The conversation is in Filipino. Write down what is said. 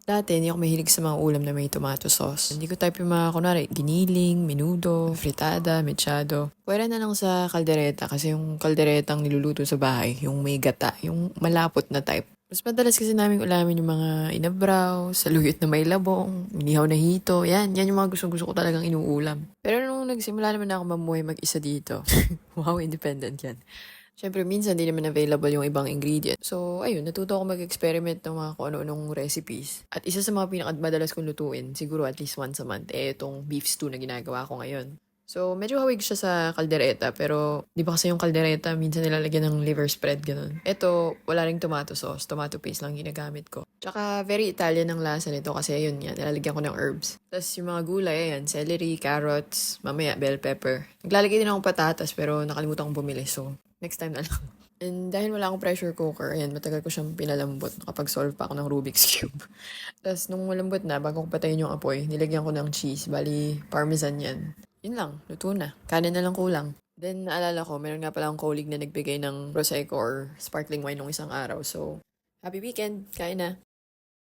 Dati, hindi ako mahilig sa mga ulam na may tomato sauce. Hindi ko type yung mga, kunwari, giniling, menudo, fritada, mechado. Pwede na lang sa kaldereta kasi yung kalderetang niluluto sa bahay, yung may gata, yung malapot na type. Mas madalas kasi namin ulamin yung mga inabraw, saluyot na may labong, inihaw na hito. Yan yung mga gusto ko talagang inuulam. Pero nung nagsimula naman ako mamuhay mag-isa dito, wow, independent yan. Siyempre, minsan di naman available yung ibang ingredient. So, ayun, natuto ako mag-experiment ng mga kung ano-anong recipes. At isa sa mga pinakamadalas kong lutuin, siguro at least once a month, itong beef stew na ginagawa ko ngayon. So, medyo hawig siya sa kaldereta, pero di ba kasi yung kaldereta, minsan nilalagyan ng liver spread, ganun. Ito, wala ring tomato sauce, tomato paste lang ginagamit ko. Tsaka, very Italian ang lasa nito kasi ayun nga, nilalagyan ko ng herbs. Tapos yung mga gulay, ayan, celery, carrots, mamaya bell pepper. Naglalagay din akong patatas pero nakalimutan kong bumili, so next time na lang. And dahil wala akong pressure cooker, ayan, matagal ko siyang pinalambot. Nakapag-solve pa ako ng Rubik's Cube. Tapos nung malambot na, bago ko patayin yung apoy, nilagyan ko ng cheese. Bali, parmesan yan. Yun lang, luto na. Kanin na lang kulang. Then, naalala ko, meron nga pala akong colleague na nagbigay ng Prosecco or sparkling wine nung isang araw. So, happy weekend! Kain na!